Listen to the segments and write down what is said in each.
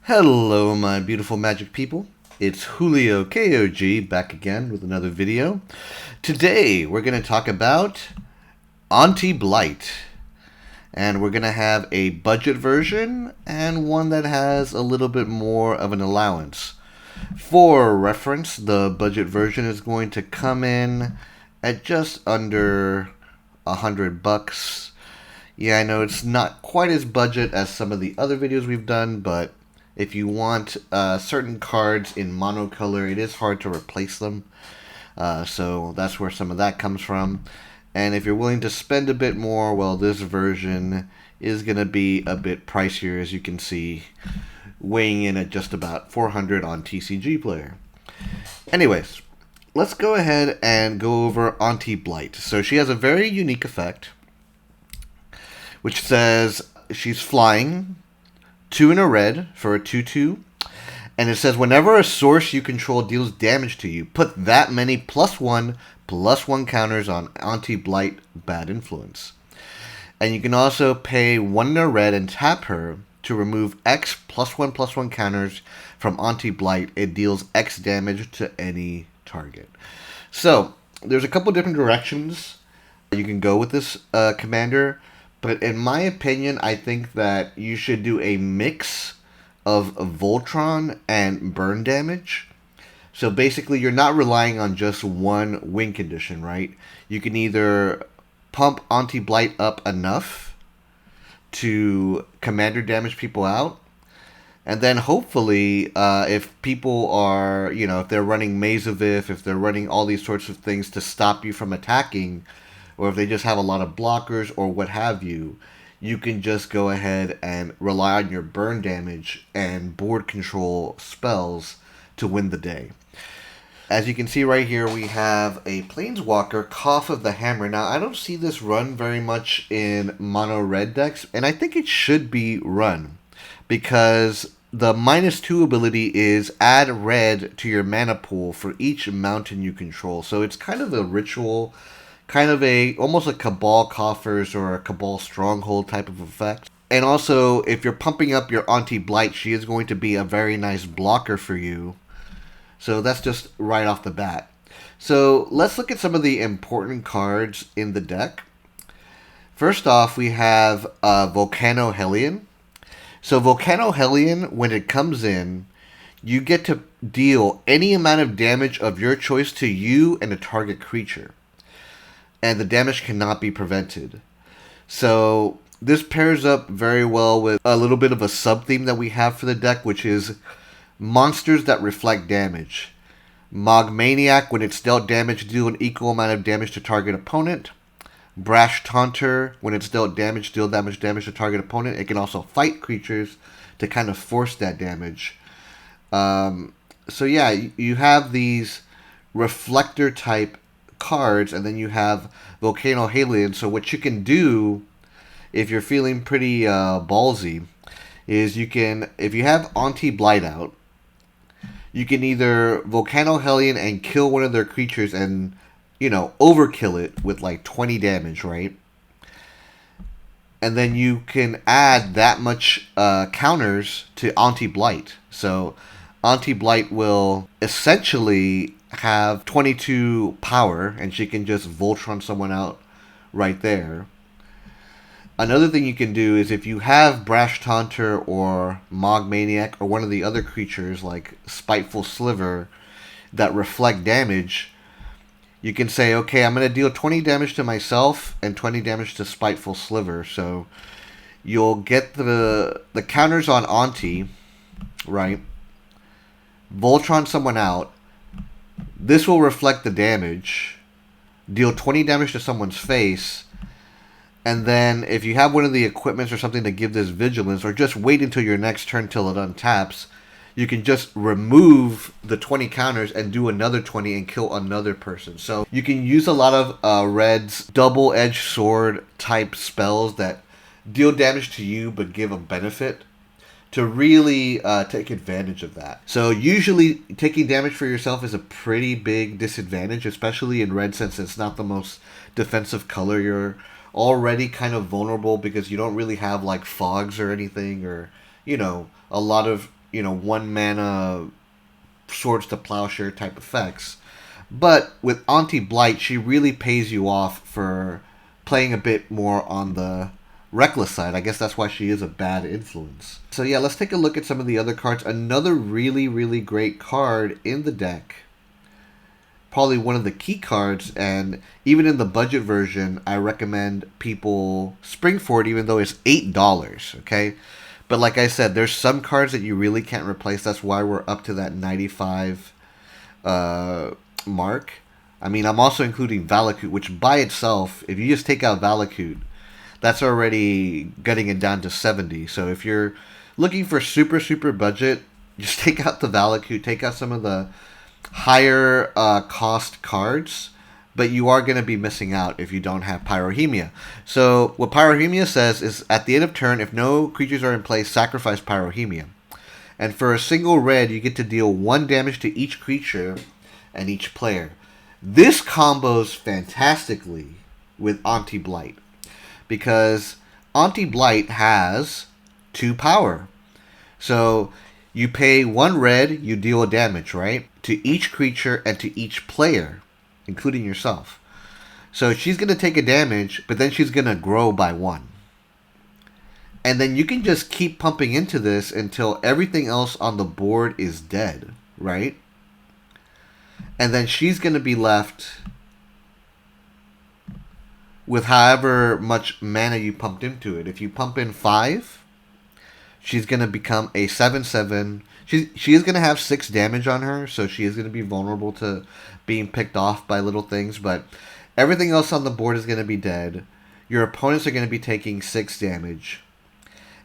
Hello, my beautiful magic people. It's Julio KOG back again with another video. Today, we're going to talk about Auntie Blyte. And we're going to have a budget version and one that has a little bit more of an allowance. For reference, the budget version is going to come in at just under $100. Yeah, I know it's not quite as budget as some of the other videos we've done, but if you want certain cards in monocolor, it is hard to replace them. So that's where some of that comes from. And if you're willing to spend a bit more, well, this version is going to be a bit pricier, as you can see, weighing in at just about 400 on TCG Player. Anyways, let's go ahead and go over Auntie Blyte. So she has a very unique effect, which says she's flying, 2 in a red for a 2/2. And it says whenever a source you control deals damage to you, put that many +1/+1 counters on Auntie Blyte Bad Influence. And you can also pay 1 in a red and tap her to remove X +1/+1 counters from Auntie Blyte. It deals X damage to any target. So there's a couple different directions you can go with this commander. But in my opinion, I think that you should do a mix of Voltron and burn damage. So basically, you're not relying on just one win condition, right? You can either pump Auntie Blyte up enough to commander damage people out, and then hopefully, if people are, if they're running Maze of if they're running all these sorts of things to stop you from attacking, or if they just have a lot of blockers or what have you, you can just go ahead and rely on your burn damage and board control spells to win the day. As you can see right here, we have a Planeswalker, Cough of the Hammer. Now, I don't see this run very much in mono red decks, and I think it should be run, because the -2 ability is add red to your mana pool for each mountain you control. So it's kind of a ritual, kind of almost a Cabal Coffers or a Cabal Stronghold type of effect. And also, if you're pumping up your Auntie Blyte, she is going to be a very nice blocker for you. So that's just right off the bat. So let's look at some of the important cards in the deck. First off, we have Volcano Hellion. So Volcano Hellion, when it comes in, you get to deal any amount of damage of your choice to you and a target creature. And the damage cannot be prevented. So this pairs up very well with a little bit of a sub-theme that we have for the deck, which is monsters that reflect damage. Mogmaniac, when it's dealt damage, deal an equal amount of damage to target opponent. Brash Taunter, when it's dealt damage, deal damage to target opponent. It can also fight creatures to kind of force that damage. So yeah, you have these reflector type cards, and then you have Volcano Hellion. So what you can do, if you're feeling pretty ballsy, is you can, if you have Auntie Blyte out, you can either Volcano Hellion and kill one of their creatures and, overkill it with like 20 damage, right? And then you can add that much counters to Auntie Blyte. So Auntie Blyte will essentially have 22 power, and she can just Voltron someone out right there. Another thing you can do is if you have Brash Taunter or Mogmaniac or one of the other creatures like Spiteful Sliver that reflect damage, you can say, okay, I'm going to deal 20 damage to myself and 20 damage to Spiteful Sliver. So you'll get the counters on Auntie, right? Voltron someone out. This will reflect the damage, deal 20 damage to someone's face, and then if you have one of the equipments or something to give this vigilance, or just wait until your next turn till it untaps, you can just remove the 20 counters and do another 20 and kill another person. So you can use a lot of Red's double-edged sword type spells that deal damage to you but give a benefit to really take advantage of that. So usually taking damage for yourself is a pretty big disadvantage, especially in red, since it's not the most defensive color. You're already kind of vulnerable because you don't really have like fogs or anything, or a lot of one mana swords to plowshare type effects. But with Auntie Blyte, she really pays you off for playing a bit more on the reckless side. I guess that's why she is a bad influence. So yeah, let's take a look at some of the other cards. Another really, really great card in the deck. Probably one of the key cards, and even in the budget version, I recommend people spring for it, even though it's $8, okay? But like I said, there's some cards that you really can't replace. That's why we're up to that 95 mark. I mean, I'm also including Valakut, which by itself, if you just take out Valakut, that's already getting it down to 70. So if you're looking for super, super budget, just take out the Valakut, take out some of the higher cost cards, but you are going to be missing out if you don't have Pyrohemia. So what Pyrohemia says is, at the end of turn, if no creatures are in play, sacrifice Pyrohemia. And for a single red, you get to deal 1 damage to each creature and each player. This combos fantastically with Auntie Blyte, because Auntie Blyte has 2 power. So you pay 1 red, you deal a damage, right? To each creature and to each player, including yourself. So she's going to take a damage, but then she's going to grow by 1. And then you can just keep pumping into this until everything else on the board is dead, right? And then she's going to be left with however much mana you pumped into it. If you pump in 5, she's going to become a 7/7. She is going to have 6 damage on her, so she is going to be vulnerable to being picked off by little things, but everything else on the board is going to be dead. Your opponents are going to be taking 6 damage.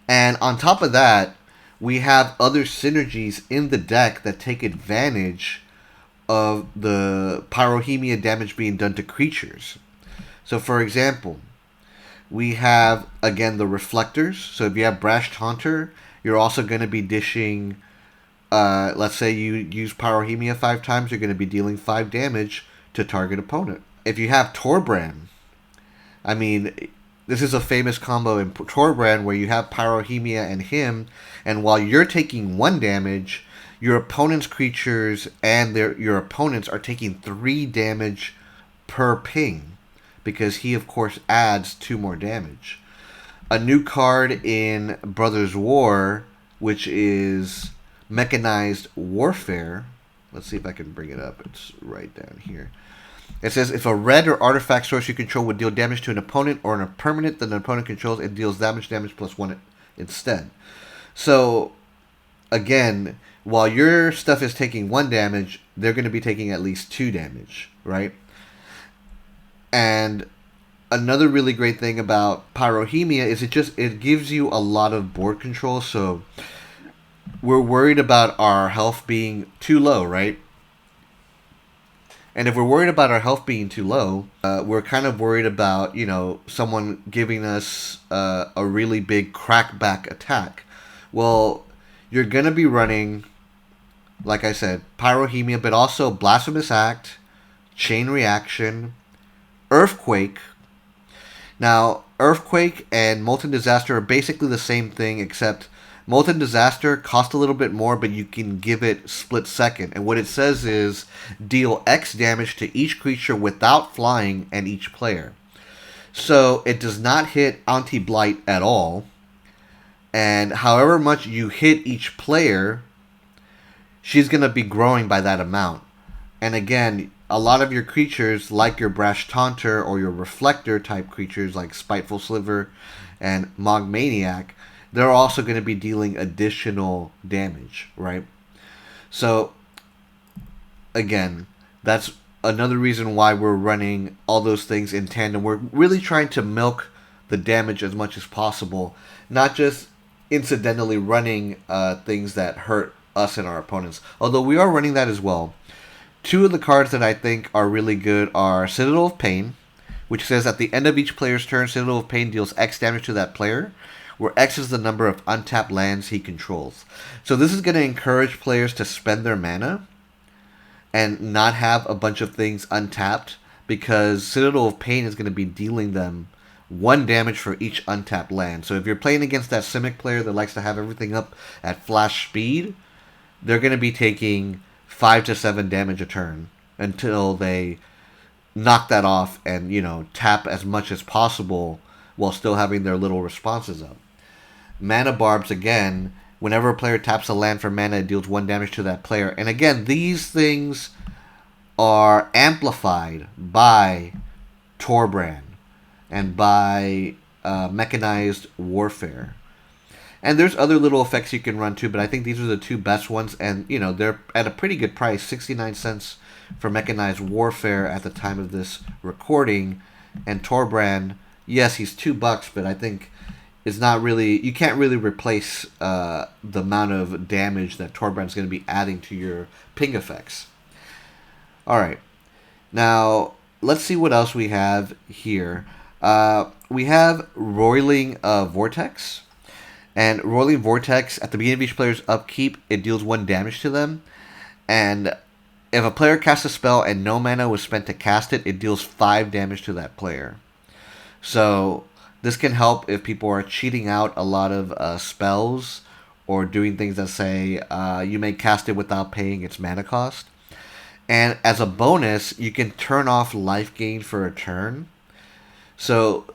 And on top of that, we have other synergies in the deck that take advantage of the Pyrohemia damage being done to creatures. So for example, we have, again, the reflectors. So if you have Brash Taunter, you're also going to be dishing, let's say you use Pyrohemia 5 times, you're going to be dealing 5 damage to target opponent. If you have Torbrand, I mean, this is a famous combo in Torbrand where you have Pyrohemia and him, and while you're taking 1 damage, your opponent's creatures and your opponents are taking 3 damage per ping, because he, of course, adds 2 more damage. A new card in Brothers War, which is Mechanized Warfare. Let's see if I can bring it up. It's right down here. It says, if a red or artifact source you control would deal damage to an opponent or a permanent that an opponent controls, it deals damage plus 1 instead. So, again, while your stuff is taking 1 damage, they're going to be taking at least 2 damage, right? And another really great thing about Pyrohemia is it gives you a lot of board control. So we're worried about our health being too low, right? And if we're worried about our health being too low, we're kind of worried about, someone giving us a really big crackback attack. Well, you're going to be running, like I said, Pyrohemia, but also Blasphemous Act, Chain Reaction, Earthquake. Now, Earthquake and Molten Disaster are basically the same thing, except Molten Disaster costs a little bit more, but you can give it split second. And what it says is deal X damage to each creature without flying and each player. So it does not hit Auntie Blyte at all. And however much you hit each player, she's going to be growing by that amount. And again, a lot of your creatures, like your Brash Taunter or your Reflector type creatures like Spiteful Sliver and Mogmaniac, they're also going to be dealing additional damage, right? So, again, that's another reason why we're running all those things in tandem. We're really trying to milk the damage as much as possible, not just incidentally running things that hurt us and our opponents, although we are running that as well. 2 of the cards that I think are really good are Citadel of Pain, which says at the end of each player's turn, Citadel of Pain deals X damage to that player, where X is the number of untapped lands he controls. So this is going to encourage players to spend their mana and not have a bunch of things untapped, because Citadel of Pain is going to be dealing them 1 damage for each untapped land. So if you're playing against that Simic player that likes to have everything up at flash speed, they're going to be taking 5 to 7 damage a turn until they knock that off and, tap as much as possible while still having their little responses up. Mana Barbs, again, whenever a player taps a land for mana, it deals 1 damage to that player. And again, these things are amplified by Torbrand and by Mechanized Warfare. And there's other little effects you can run too, but I think these are the two best ones. And, they're at a pretty good price, 69 cents for Mechanized Warfare at the time of this recording. And Torbrand, yes, he's $2, but I think is not really, you can't really replace the amount of damage that Torbrand's going to be adding to your ping effects. Alright, now let's see what else we have here. We have Roiling Vortex. And Roiling Vortex, at the beginning of each player's upkeep, it deals 1 damage to them. And if a player casts a spell and no mana was spent to cast it, it deals 5 damage to that player. So this can help if people are cheating out a lot of spells or doing things that say you may cast it without paying its mana cost. And as a bonus, you can turn off life gain for a turn. So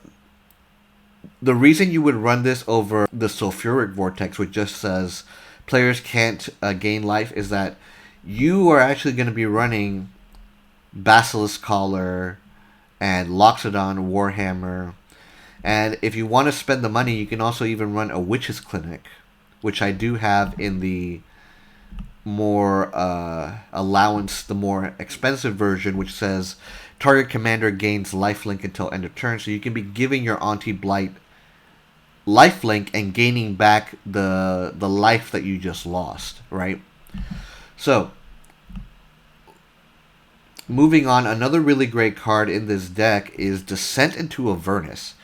the reason you would run this over the Sulfuric Vortex, which just says players can't gain life, is that you are actually going to be running Basilisk Collar and Loxodon Warhammer. And if you want to spend the money, you can also even run a Witch's Clinic, which I do have in the more allowance, the more expensive version, which says target commander gains lifelink until end of turn. So you can be giving your Auntie Blyte lifelink and gaining back the life that you just lost, right? So moving on, another really great card in this deck is Descent into Avernus.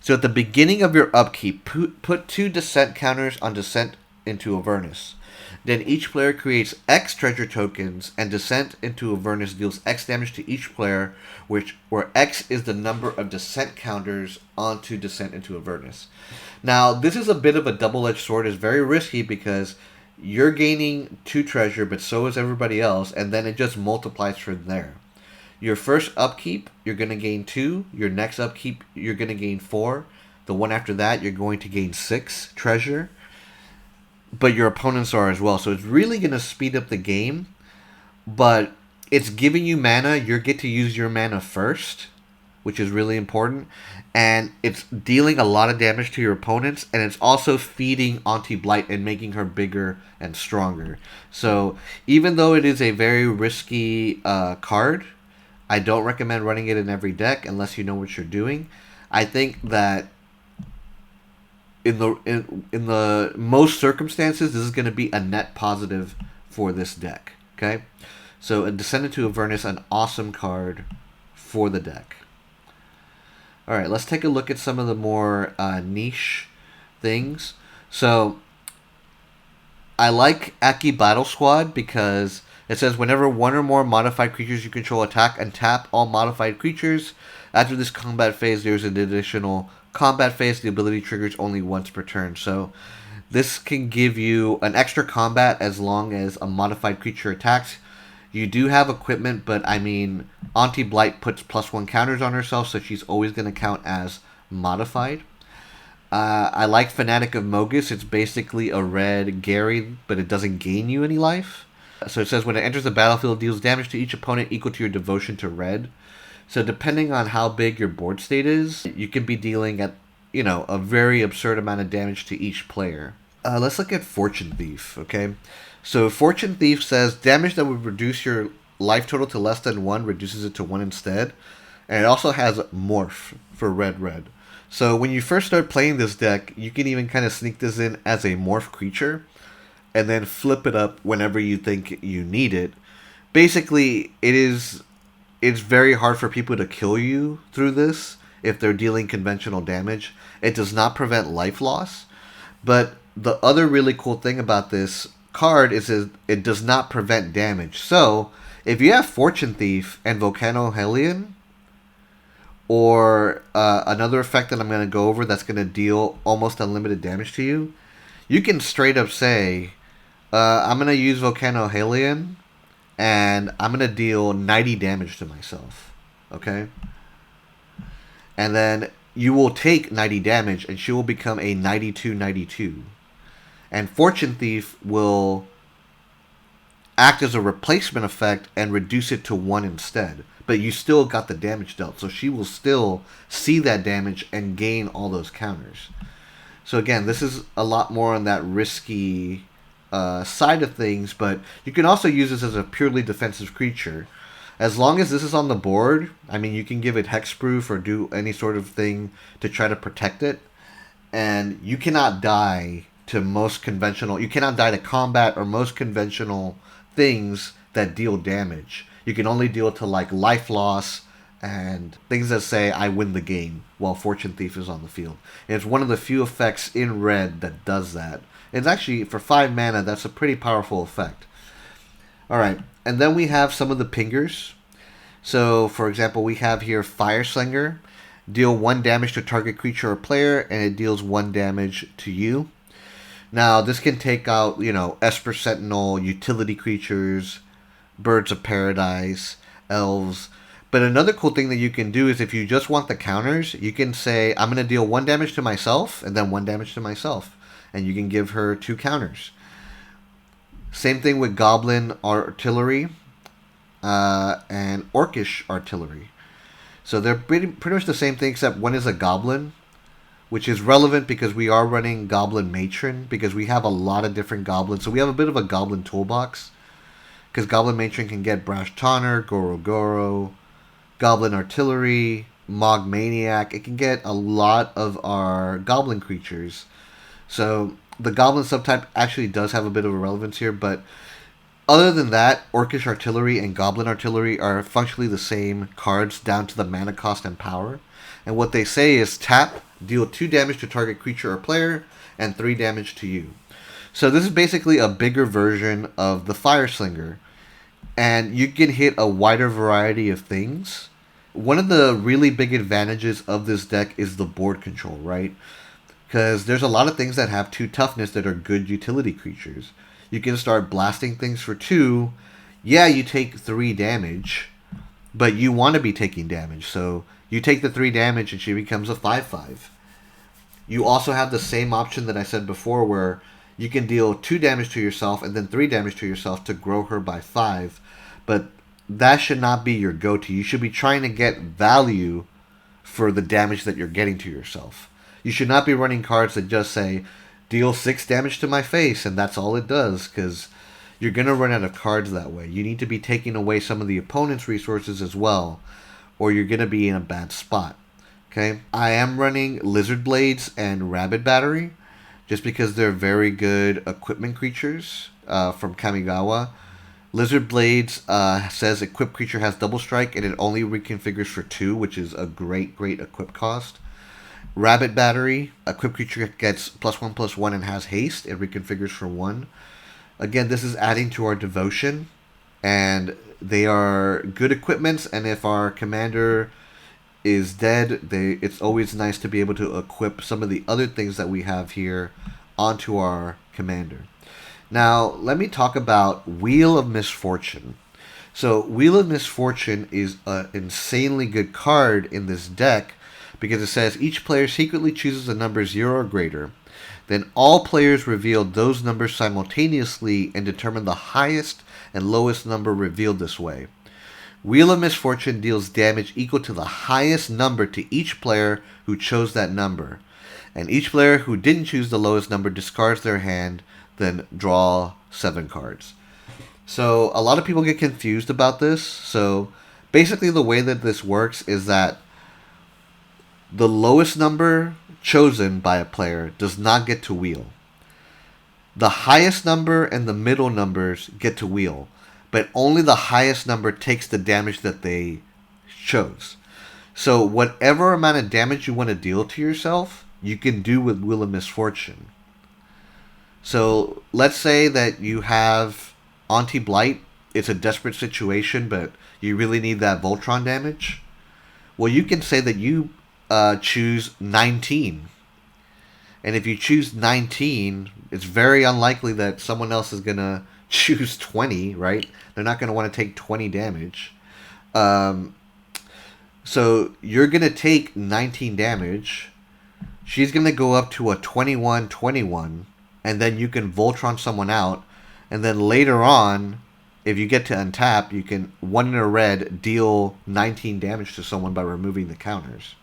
So at the beginning of your upkeep, put 2 descent counters on Descent into Avernus. Then each player creates X treasure tokens, and Descent into Avernus deals X damage to each player, where X is the number of descent counters onto Descent into Avernus. Now, this is a bit of a double-edged sword. It's very risky because you're gaining 2 treasure, but so is everybody else, and then it just multiplies from there. Your first upkeep, you're going to gain 2. Your next upkeep, you're going to gain 4. The one after that, you're going to gain 6 treasure. But your opponents are as well. So it's really going to speed up the game. But it's giving you mana. You get to use your mana first, which is really important. And it's dealing a lot of damage to your opponents. And it's also feeding Auntie Blyte and making her bigger and stronger. So even though it is a very risky card, I don't recommend running it in every deck unless you know what you're doing. I think that in the most circumstances, this is going to be a net positive for this deck. Okay, so a Descent into Avernus, an awesome card for the deck. All right, let's take a look at some of the more niche things. So I like Aki Battle Squad because it says whenever 1 or more modified creatures you control attack, untap all modified creatures. After this combat phase, there's an additional combat phase. The ability triggers only once per turn. So this can give you an extra combat as long as a modified creature attacks. You do have equipment, but I mean, Auntie Blyte puts +1 counters on herself, so she's always going to count as modified. I like Fanatic of Mogus. It's basically a red Gary, but it doesn't gain you any life. So it says when it enters the battlefield, deals damage to each opponent equal to your devotion to red. So depending on how big your board state is, you can be dealing at, a very absurd amount of damage to each player. Let's look at Fortune Thief, okay? So Fortune Thief says damage that would reduce your life total to less than 1 reduces it to 1 instead. And it also has Morph for red. So when you first start playing this deck, you can even kind of sneak this in as a Morph creature and then flip it up whenever you think you need it. Basically, it's very hard for people to kill you through this if they're dealing conventional damage. It does not prevent life loss. But the other really cool thing about this card is it does not prevent damage. So if you have Fortune Thief and Volcano-Hellion, or another effect that I'm going to go over that's going to deal almost unlimited damage to you, you can straight up say, I'm going to use Volcanohalion, and I'm going to deal 90 damage to myself. Okay? And then you will take 90 damage, and she will become a 92/92. And Fortune Thief will act as a replacement effect and reduce it to 1 instead. But you still got the damage dealt, so she will still see that damage and gain all those counters. So again, this is a lot more on that risky side of things, but you can also use this as a purely defensive creature. As long as this is on the board, I mean, you can give it hexproof or do any sort of thing to try to protect it. And you cannot die to most conventional... You cannot die to combat or most conventional things that deal damage. You can only deal to, like, life loss and things that say, I win the game, while Fortune Thief is on the field. And it's one of the few effects in red that does that. It's actually, for 5 mana, that's a pretty powerful effect. Alright, and then we have some of the pingers. So, for example, we have here Fire Slinger. Deal 1 damage to target creature or player, and it deals 1 damage to you. Now, this can take out, you know, Esper Sentinel, utility creatures, Birds of Paradise, elves. But another cool thing that you can do is if you just want the counters, you can say, I'm going to deal 1 damage to myself, and then 1 damage to myself. And you can give her 2 counters. Same thing with Goblin Artillery and Orcish Artillery. So they're pretty much the same thing, except one is a Goblin, which is relevant because we are running Goblin Matron, because we have a lot of different Goblins. So we have a bit of a Goblin toolbox, because Goblin Matron can get Brash Tawner, Goro Goro, Goblin Artillery, Mog Maniac. It can get a lot of our Goblin creatures. So the Goblin subtype actually does have a bit of a relevance here, but other than that, Orcish Artillery and Goblin Artillery are functionally the same cards down to the mana cost and power. And what they say is tap, deal 2 damage to target creature or player, and 3 damage to you. So this is basically a bigger version of the Fire Slinger. And you can hit a wider variety of things. One of the really big advantages of this deck is the board control, right? Because there's a lot of things that have 2 toughness that are good utility creatures. You can start blasting things for 2. Yeah, you take 3 damage, but you want to be taking damage. So you take the 3 damage and she becomes a 5/5. You also have the same option that I said before where you can deal 2 damage to yourself and then 3 damage to yourself to grow her by 5. But that should not be your go-to. You should be trying to get value for the damage that you're getting to yourself. You should not be running cards that just say, deal 6 damage to my face, and that's all it does, because you're going to run out of cards that way. You need to be taking away some of the opponent's resources as well, or you're going to be in a bad spot. Okay, I am running Lizard Blades and Rabbit Battery, just because they're very good equipment creatures from Kamigawa. Lizard Blades says equipped creature has double strike, and it only reconfigures for 2, which is a great equip cost. Rabbit Battery, equipped creature gets +1/+1 and has haste. It reconfigures for 1. Again, this is adding to our devotion, and they are good equipments, and if our commander is dead, it's always nice to be able to equip some of the other things that we have here onto our commander. Now, let me talk about Wheel of Misfortune. So, Wheel of Misfortune is an insanely good card in this deck because it says each player secretly chooses a number 0 or greater. Then all players reveal those numbers simultaneously and determine the highest and lowest number revealed this way. Wheel of Misfortune deals damage equal to the highest number to each player who chose that number. And each player who didn't choose the lowest number discards their hand, then draw 7 cards. So a lot of people get confused about this. So basically the way that this works is that the lowest number chosen by a player does not get to wheel. The highest number and the middle numbers get to wheel, but only the highest number takes the damage that they chose. So whatever amount of damage you want to deal to yourself, you can do with Wheel of Misfortune. So let's say that you have Auntie Blyte. It's a desperate situation, but you really need that Voltron damage. Well, you can say that you choose 19. And if you choose 19, it's very unlikely that someone else is going to choose 20, right? They're not going to want to take 20 damage. So you're going to take 19 damage. She's going to go up to a 21-21, and then you can Voltron someone out. And then later on, if you get to untap, you can, 1 in a red, deal 19 damage to someone by removing the counters.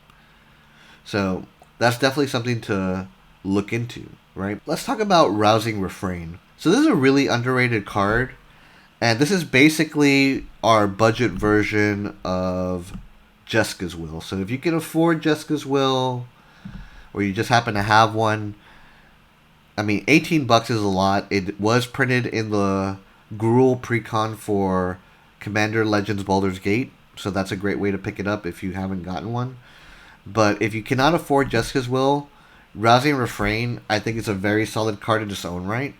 So that's definitely something to look into, right? Let's talk about Rousing Refrain. So this is a really underrated card. And this is basically our budget version of Jessica's Will. So if you can afford Jessica's Will, or you just happen to have one, I mean, $18 is a lot. It was printed in the Gruul Precon for Commander Legends Baldur's Gate, so that's a great way to pick it up if you haven't gotten one. But if you cannot afford Jessica's Will, Rousing Refrain, I think it's a very solid card in its own right.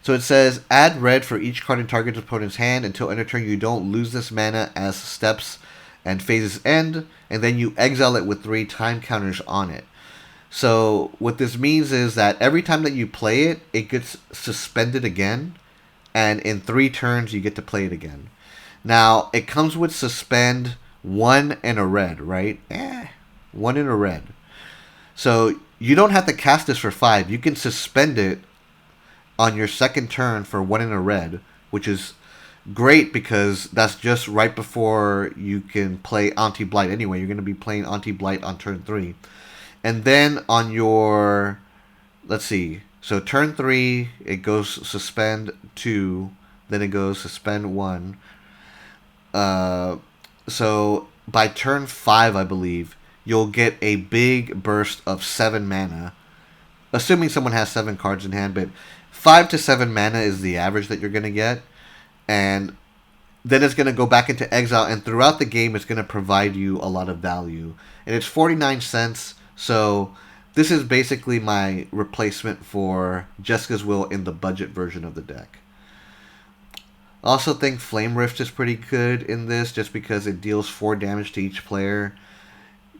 So it says, add red for each card in target opponent's hand until end of turn you don't lose this mana as steps and phases end, and then you exile it with 3 time counters on it. So what this means is that every time that you play it, it gets suspended again, and in 3 turns you get to play it again. Now, it comes with suspend 1 and a red, right? 1 and a red. So you don't have to cast this for 5. You can suspend it on your second turn for 1 and a red, which is great because that's just right before you can play Auntie Blyte anyway. You're going to be playing Auntie Blyte on turn 3. And then on your, let's see, so turn 3, it goes suspend 2, then it goes suspend 1. So by turn 5, I believe, you'll get a big burst of 7 mana, assuming someone has 7 cards in hand, but 5 to 7 mana is the average that you're going to get. And then it's going to go back into exile, and throughout the game it's going to provide you a lot of value. And it's 49 cents, so this is basically my replacement for Jessica's Will in the budget version of the deck. I also think Flame Rift is pretty good in this, just because it deals 4 damage to each player.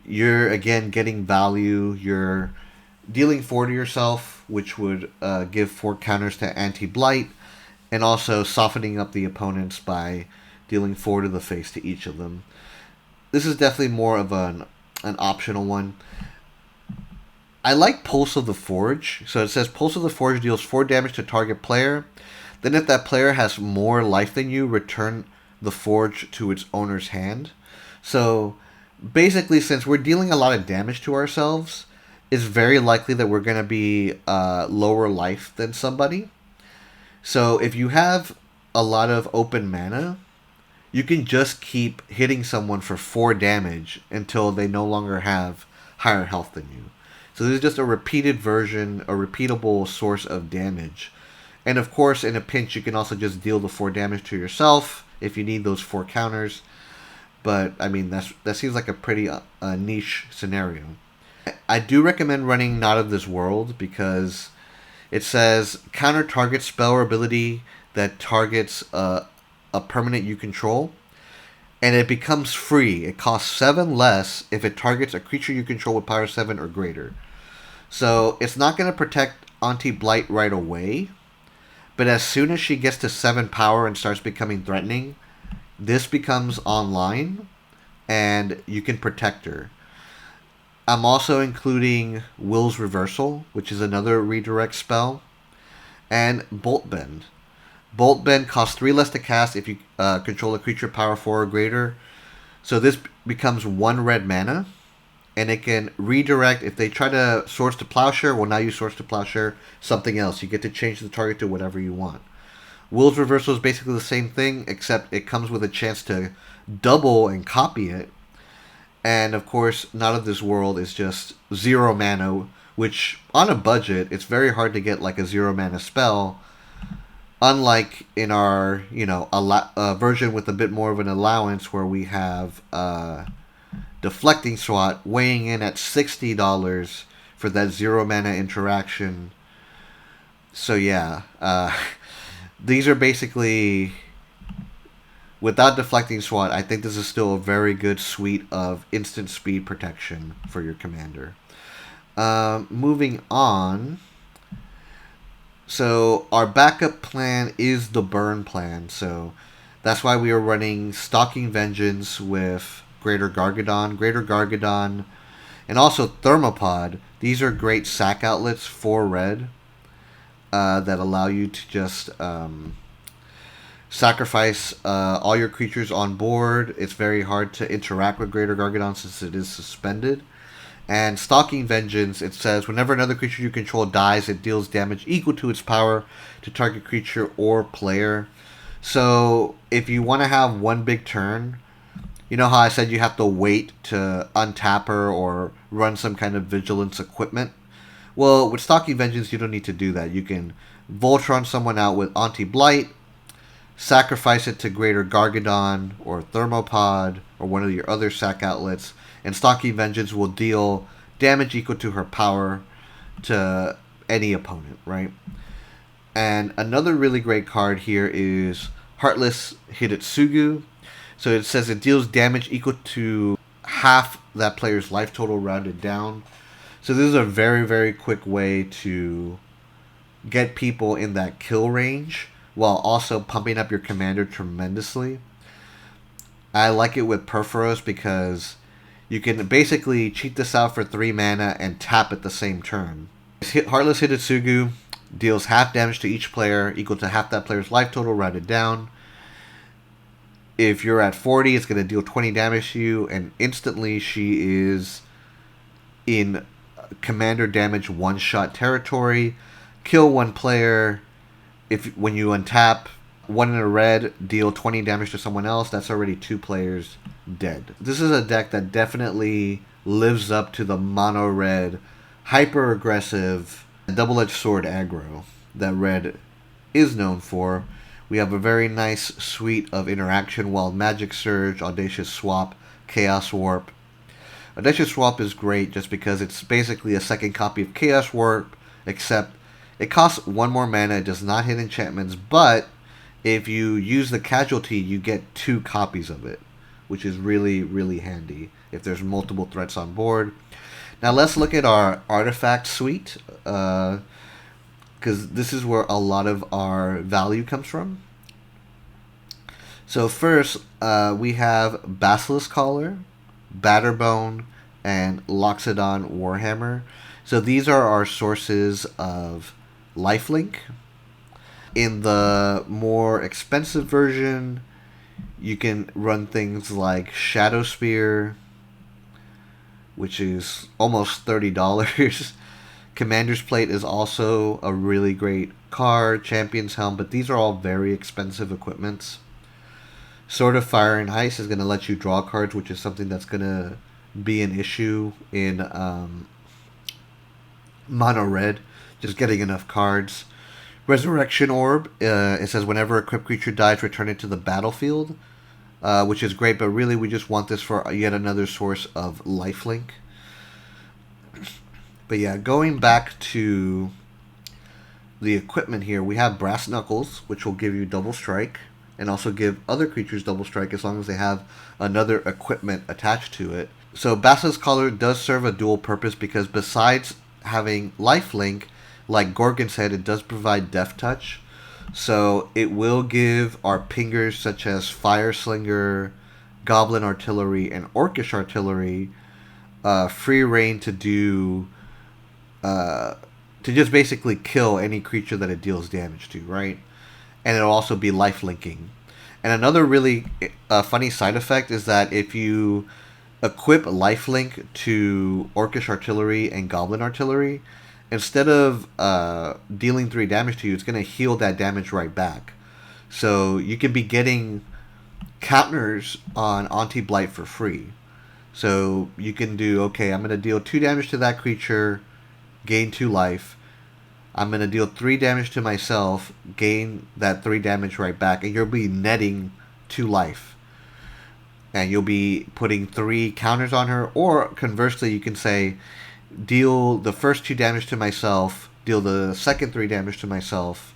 You're, again, getting value. You're dealing 4 to yourself, which would give 4 counters to Auntie Blyte, and also softening up the opponents by dealing 4 to the face to each of them. This is definitely more of an optional one. I like Pulse of the Forge. So it says Pulse of the Forge deals 4 damage to target player. Then if that player has more life than you, return the Forge to its owner's hand. So basically, since we're dealing a lot of damage to ourselves, it's very likely that we're going to be lower life than somebody. So if you have a lot of open mana, you can just keep hitting someone for 4 damage until they no longer have higher health than you. So this is just a repeated version, a repeatable source of damage. And of course, in a pinch, you can also just deal the 4 damage to yourself if you need those 4 counters. But, I mean, that seems like a pretty niche scenario. I do recommend running Not of This World because it says counter target spell or ability that targets a permanent you control, and it becomes free. It costs 7 less if it targets a creature you control with power 7 or greater. So it's not going to protect Auntie Blyte right away, but as soon as she gets to 7 power and starts becoming threatening, this becomes online, and you can protect her. I'm also including Will's Reversal, which is another redirect spell, and Bolt Bend. Bolt Bend costs 3 less to cast if you control a creature power 4 or greater. So this becomes 1 red mana, and it can redirect. If they try to Swords to Plowshare, well, now you Swords to Plowshare something else. You get to change the target to whatever you want. Will's Reversal is basically the same thing, except it comes with a chance to double and copy it. And of course, Not of This World is just 0 mana, which on a budget, it's very hard to get like a 0 mana spell. Unlike in our, version with a bit more of an allowance where we have Deflecting Swat weighing in at $60 for that 0 mana interaction. So yeah, these are basically, without Deflecting Swat, I think this is still a very good suite of instant speed protection for your commander. Moving on. So our backup plan is the burn plan. So that's why we are running Stalking Vengeance with Greater Gargadon. Greater Gargadon and also Thermopod. These are great sack outlets for red that allow you to just sacrifice all your creatures on board. It's very hard to interact with Greater Gargadon since it is suspended. And Stalking Vengeance, it says, whenever another creature you control dies, it deals damage equal to its power to target creature or player. So if you want to have one big turn, you know how I said you have to wait to untap her or run some kind of vigilance equipment? Well, with Stalking Vengeance, you don't need to do that. You can Voltron someone out with Auntie Blyte, sacrifice it to Greater Gargadon or Thermopod or one of your other sack outlets, and Stalking Vengeance will deal damage equal to her power to any opponent, right? And another really great card here is Heartless Hidetsugu. So it says it deals damage equal to half that player's life total rounded down. So this is a very, very quick way to get people in that kill range while also pumping up your commander tremendously. I like it with Perforos because you can basically cheat this out for 3 mana and tap at the same turn. Heartless Hidetsugu deals half damage to each player equal to half that player's life total rounded down. If you're at 40, it's going to deal 20 damage to you, and instantly she is in commander damage one-shot territory. Kill one player. When you untap, one in a red, deal 20 damage to someone else. That's already 2 players dead. This is a deck that definitely lives up to the mono red, hyper aggressive, double-edged sword aggro that red is known for. We have a very nice suite of interaction: Wild Magic Surge, Audacious Swap, Chaos Warp. Audacious Swap is great just because it's basically a second copy of Chaos Warp, except it costs 1 more mana, it does not hit enchantments, but if you use the casualty, you get 2 copies of it, which is really, really handy if there's multiple threats on board. Now let's look at our artifact suite, because this is where a lot of our value comes from. So first, we have Basilisk Collar, Batterbone, and Loxodon Warhammer. So these are our sources of lifelink. In the more expensive version, you can run things like Shadow Spear, which is almost $30. Commander's Plate is also a really great card. Champion's Helm, but these are all very expensive equipments. Sword of Fire and Ice is going to let you draw cards, which is something that's going to be an issue in mono red, just getting enough cards. Resurrection Orb, it says whenever a equipped creature dies, return it to the battlefield, which is great, but really we just want this for yet another source of lifelink. But yeah, going back to the equipment here, we have Brass Knuckles, which will give you double strike, and also give other creatures double strike as long as they have another equipment attached to it. So Basilisk Collar does serve a dual purpose because besides having lifelink, like Gorgon's Head, it does provide Death Touch. So it will give our pingers such as Fire Slinger, Goblin Artillery, and Orcish Artillery free reign to do to just basically kill any creature that it deals damage to, right? And it'll also be lifelinking. And another really funny side effect is that if you equip lifelink to Orcish Artillery and Goblin Artillery, instead of dealing 3 damage to you, it's going to heal that damage right back. So you can be getting counters on Auntie Blyte for free. So you can do, okay, I'm going to deal 2 damage to that creature, gain 2 life. I'm going to deal 3 damage to myself, gain that 3 damage right back, and you'll be netting 2 life. And you'll be putting 3 counters on her, or conversely, you can say, deal the first 2 damage to myself, deal the second 3 damage to myself,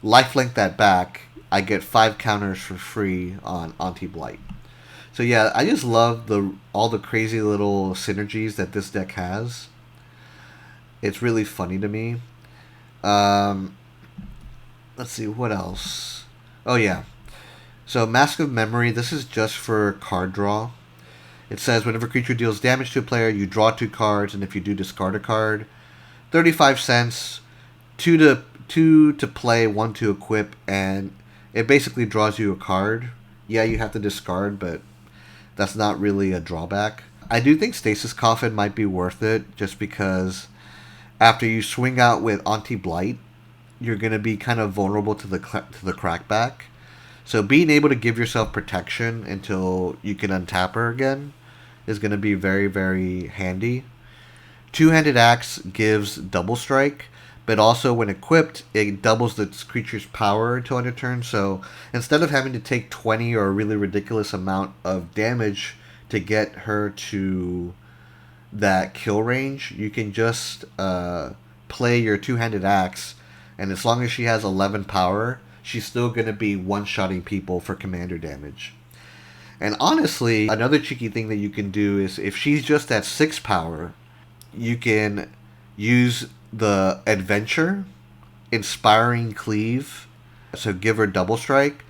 lifelink that back, I get 5 counters for free on Auntie Blyte. So yeah, I just love all the crazy little synergies that this deck has. It's really funny to me. Um, let's see, what else? Oh, yeah. So, Mask of Memory, this is just for card draw. It says whenever a creature deals damage to a player, you draw 2 cards, and if you do, discard a card. 35 cents, 2 to play, 1 to equip, and it basically draws you a card. Yeah, you have to discard, but that's not really a drawback. I do think Stasis Coffin might be worth it, just because after you swing out with Auntie Blyte, you're going to be kind of vulnerable to the crackback. So being able to give yourself protection until you can untap her again is going to be very, very handy. Two-handed axe gives double strike, but also when equipped, it doubles the creature's power until end of turn. So instead of having to take 20 or a really ridiculous amount of damage to get her to that kill range, you can just play your two-handed axe, and as long as she has 11 power, she's still going to be one-shotting people for commander damage. And honestly, another cheeky thing that you can do is if she's just at 6 power, you can use the adventure, Inspiring Cleave, so give her double strike,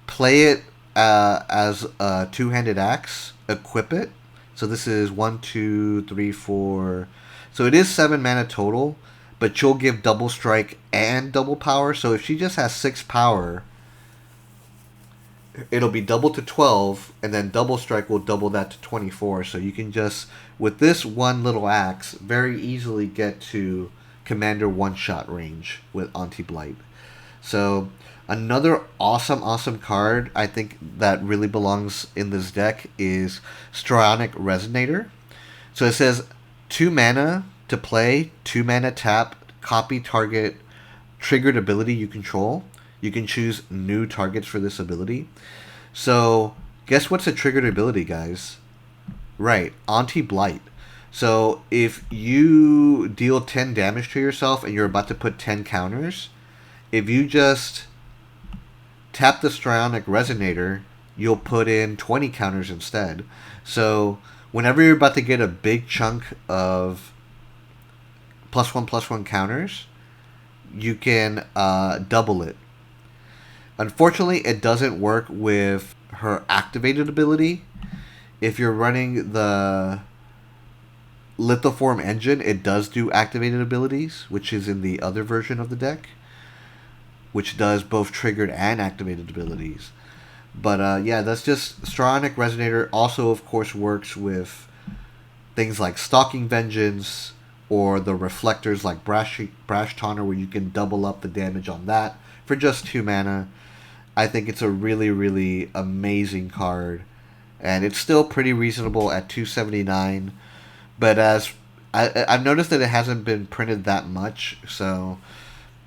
play it as a two-handed axe, equip it. So this is 1, 2, 3, 4. So it is 7 mana total, but you'll give double strike and double power. So if she just has 6 power, it'll be double to 12, and then double strike will double that to 24. So you can just, with this one little axe, very easily get to commander one-shot range with Auntie Blyte. So another awesome card I think that really belongs in this deck is Strionic Resonator. So it says 2 mana to play, 2 mana tap, copy target triggered ability you control. You can choose new targets for this ability. So guess what's a triggered ability, guys? Right, Auntie Blyte. So if you deal 10 damage to yourself and you're about to put 10 counters, if you just tap the Strionic Resonator, you'll put in 20 counters instead. So whenever you're about to get a big chunk of +1/+1 counters, you can double it. Unfortunately, it doesn't work with her activated ability. If you're running the Lithoform engine, it does do activated abilities, which is in the other version of the deck, which does both triggered and activated abilities. But yeah, that's just Strionic Resonator. Also, of course, works with things like Stalking Vengeance or the reflectors like Brash Taunter, where you can double up the damage on that for just 2 mana. I think it's a really amazing card, and it's still pretty reasonable at $279. But as I've noticed that it hasn't been printed that much, so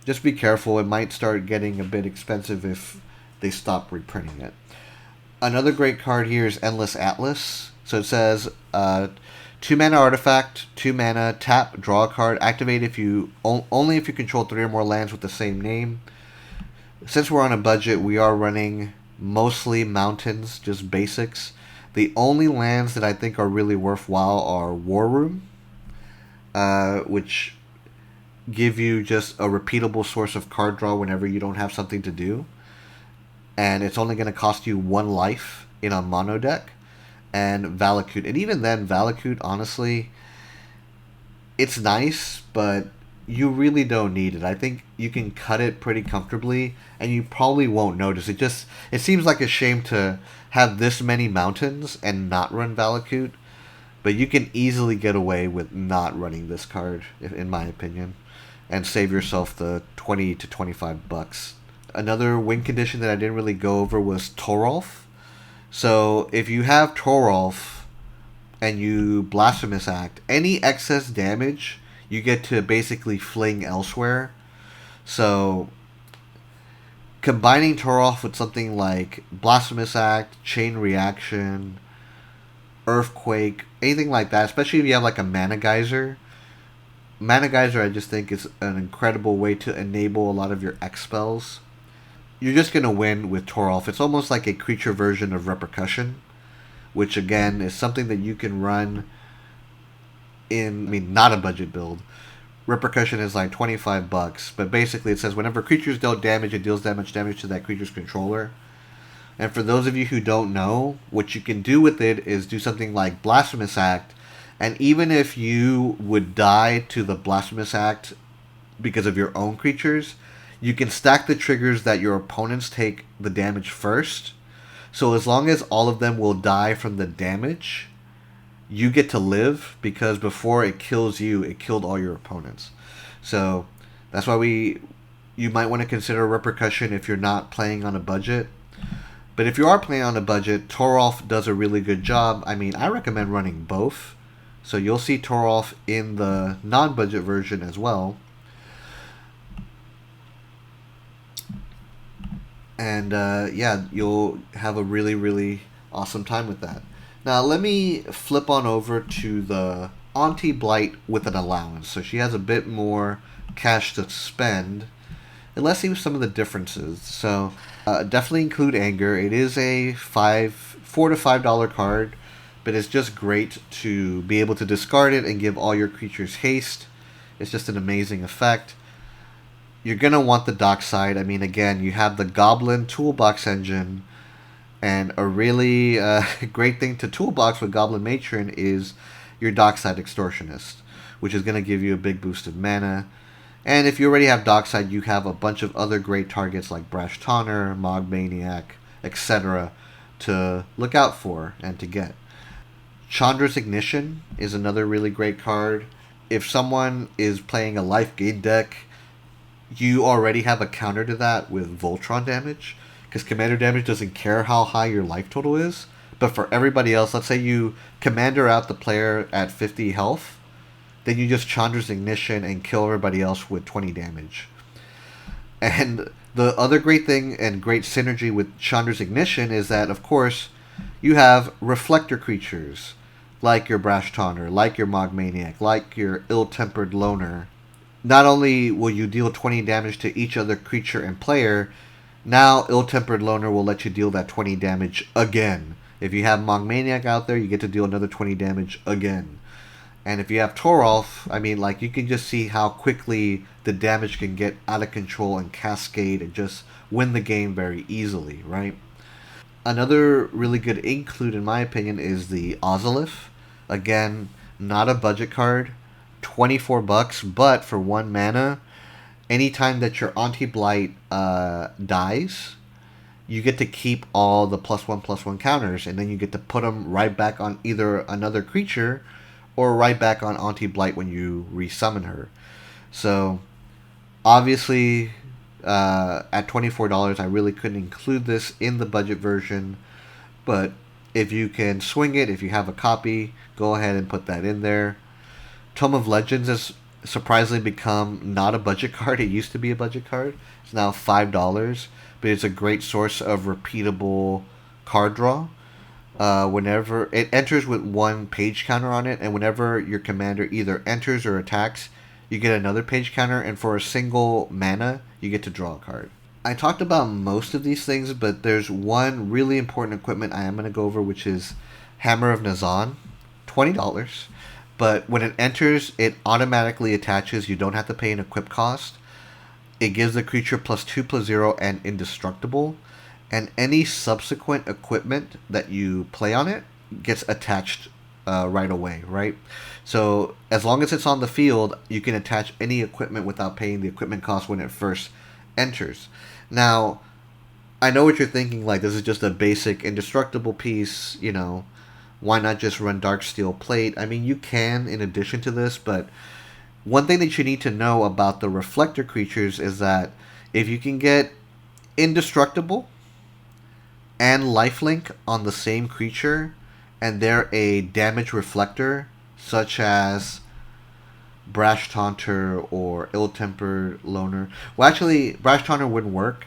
just be careful. It might start getting a bit expensive if they stop reprinting it. Another great card here is Endless Atlas. So it says 2 mana artifact, 2 mana, tap, draw a card, activate if you only if you control 3 or more lands with the same name. Since we're on a budget, we are running mostly mountains, just basics. The only lands that I think are really worthwhile are War Room, which give you just a repeatable source of card draw whenever you don't have something to do. And it's only going to cost you 1 life in a mono deck. And Valakut. And even then, Valakut, honestly, it's nice, but you really don't need it. I think you can cut it pretty comfortably, and you probably won't notice. It seems like a shame to have this many mountains and not run Valakut, but you can easily get away with not running this card, in my opinion, and save yourself the 20 to 25 bucks. Another win condition that I didn't really go over was Torolf. So if you have Torolf and you Blasphemous Act, any excess damage you get to basically fling elsewhere. So combining Torolf with something like Blasphemous Act, Chain Reaction, Earthquake, anything like that, especially if you have like a Mana Geyser. Mana Geyser, I just think, is an incredible way to enable a lot of your X spells. You're just going to win with Torolf. It's almost like a creature version of Repercussion, which again is something that you can run in, not a budget build, repercussion is like 25 bucks. But basically, it says whenever creatures dealt damage, it deals damage to that creature's controller. And for those of you who don't know, what you can do with it is do something like Blasphemous Act. And even if you would die to the Blasphemous Act because of your own creatures, you can stack the triggers that your opponents take the damage first. So as long as all of them will die from the damage, you get to live, because before it kills you, it killed all your opponents. So that's why you might want to consider repercussion if you're not playing on a budget. But if you are playing on a budget, Torolf does a really good job. I mean, I recommend running both. So you'll see Torolf in the non-budget version as well. And yeah, you'll have a really, really awesome time with that. Now let me flip on over to the Auntie Blyte with an allowance. So she has a bit more cash to spend. And let's see some of the differences. So definitely include anger. It is a $4 to $5 card, but it's just great to be able to discard it and give all your creatures haste. It's just an amazing effect. You're going to want the dockside. I mean, again, you have the Goblin Toolbox engine, and a really great thing to toolbox with Goblin Matron is your dockside Extortionist, which is going to give you a big boost of mana. And if you already have dockside, you have a bunch of other great targets like Brash Taunter, Mog Maniac, etc. to look out for and to get. Chandra's Ignition is another really great card. If someone is playing a life gain deck, you already have a counter to that with Voltron damage, because commander damage doesn't care how high your life total is. But for everybody else, let's say you commander out the player at 50 health, then you just Chandra's Ignition and kill everybody else with 20 damage. And the other great thing and great synergy with Chandra's Ignition is that, of course, you have reflector creatures like your Brash Taunter, like your Mog Maniac, like your Ill-Tempered Loner. Not only will you deal 20 damage to each other creature and player, now Ill-Tempered Loner will let you deal that 20 damage again. If you have Mog Maniac out there, you get to deal another 20 damage again. And if you have Torolf, I mean, like, you can just see how quickly the damage can get out of control and cascade and just win the game very easily, right? Another really good include, in my opinion, is the Ozolith. Again, not a budget card. 24 bucks, but for 1 mana, anytime that your Auntie Blyte dies, you get to keep all the +1/+1 counters, and then you get to put them right back on either another creature or right back on Auntie Blyte when you resummon her. So obviously at $24, I really couldn't include this in the budget version, but if you can swing it, if you have a copy, go ahead and put that in there. Tome of Legends has surprisingly become not a budget card. It used to be a budget card. It's now $5, but it's a great source of repeatable card draw. Whenever it enters with 1 page counter on it, and whenever your commander either enters or attacks, you get another page counter, and for a single mana, you get to draw a card. I talked about most of these things, but there's one really important equipment I am going to go over, which is Hammer of Nazan, $20. But when it enters, it automatically attaches. You don't have to pay an equip cost. It gives the creature +2/+0 and indestructible. And any subsequent equipment that you play on it gets attached right away, right? So as long as it's on the field, you can attach any equipment without paying the equipment cost when it first enters. Now, I know what you're thinking, like, this is just a basic indestructible piece, you know, why not just run Darksteel Plate? I mean, you can in addition to this, but one thing that you need to know about the reflector creatures is that if you can get indestructible and lifelink on the same creature, and they're a damage reflector, such as Brash Taunter or Ill-Tempered Loner. Well, actually, Brash Taunter wouldn't work.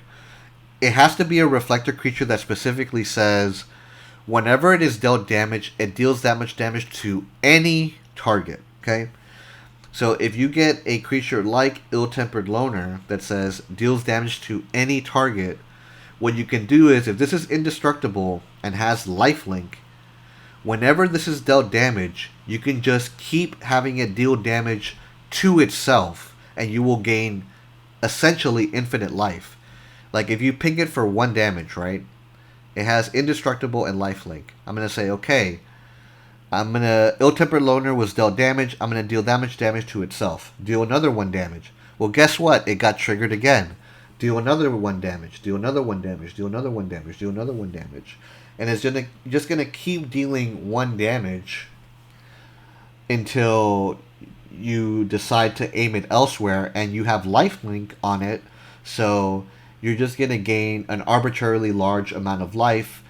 It has to be a reflector creature that specifically says, whenever it is dealt damage, it deals that much damage to any target, okay? So if you get a creature like Ill-Tempered Loner that says, deals damage to any target, what you can do is, if this is indestructible and has lifelink, whenever this is dealt damage, you can just keep having it deal damage to itself, and you will gain essentially infinite life. Like if you ping it for 1 damage, right? It has indestructible and lifelink. I'm gonna say, okay, Ill-Tempered Loner was dealt damage. I'm gonna deal damage to itself. Deal another 1 damage. Well, guess what? It got triggered again. Deal another 1 damage. Deal another 1 damage. Deal another 1 damage. Deal another 1 damage. And it's just gonna keep dealing 1 damage until you decide to aim it elsewhere, and you have lifelink on it, so you're just going to gain an arbitrarily large amount of life,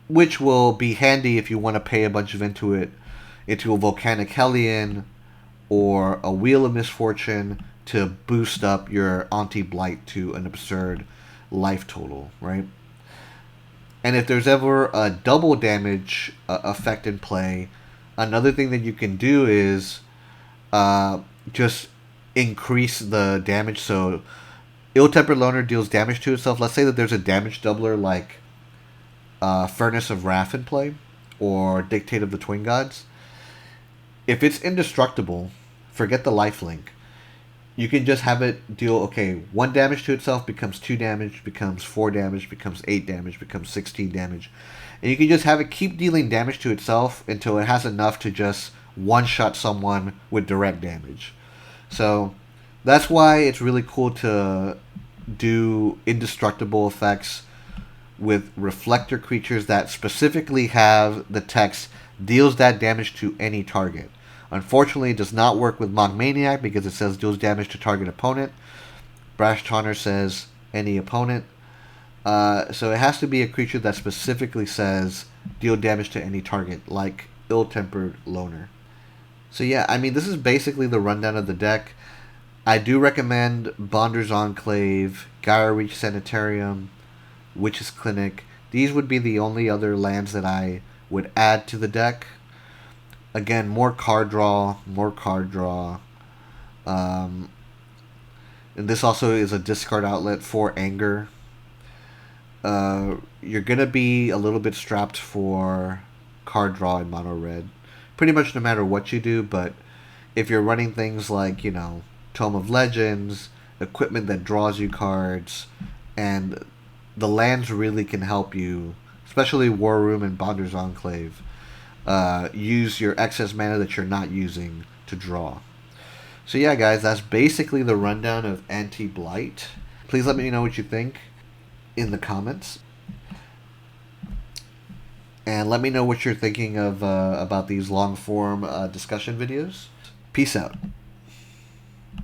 which will be handy if you want to pay a bunch of into a Volcanic Hellion or a Wheel of Misfortune to boost up your Auntie Blyte to an absurd life total, right? And if there's ever a double damage effect in play, another thing that you can do is just increase the damage. So Ill-Tempered Loner deals damage to itself. Let's say that there's a damage doubler like Furnace of Wrath in play, or Dictate of the Twin Gods. If it's indestructible, forget the lifelink. You can just have it deal, okay, 1 damage to itself becomes 2 damage, becomes 4 damage, becomes 8 damage, becomes 16 damage. And you can just have it keep dealing damage to itself until it has enough to just one-shot someone with direct damage. So that's why it's really cool to do indestructible effects with reflector creatures that specifically have the text deals that damage to any target. Unfortunately, it does not work with Monk Maniac because it says deals damage to target opponent. Brash Taunter says any opponent. So it has to be a creature that specifically says deal damage to any target, like Ill-Tempered Loner. So yeah, I mean, this is basically the rundown of the deck. I do recommend Bonder's Enclave, Gaia Reach Sanitarium, Witch's Clinic. These would be the only other lands that I would add to the deck. Again, more card draw. And this also is a discard outlet for Anger. You're going to be a little bit strapped for card draw in mono red. Pretty much no matter what you do, but if you're running things like, Tome of Legends, equipment that draws you cards, and the lands really can help you, especially War Room and Bonder's Enclave, use your excess mana that you're not using to draw. So yeah, guys, that's basically the rundown of Auntie Blyte. Please let me know what you think in the comments. And let me know what you're thinking of about these long-form discussion videos. Peace out.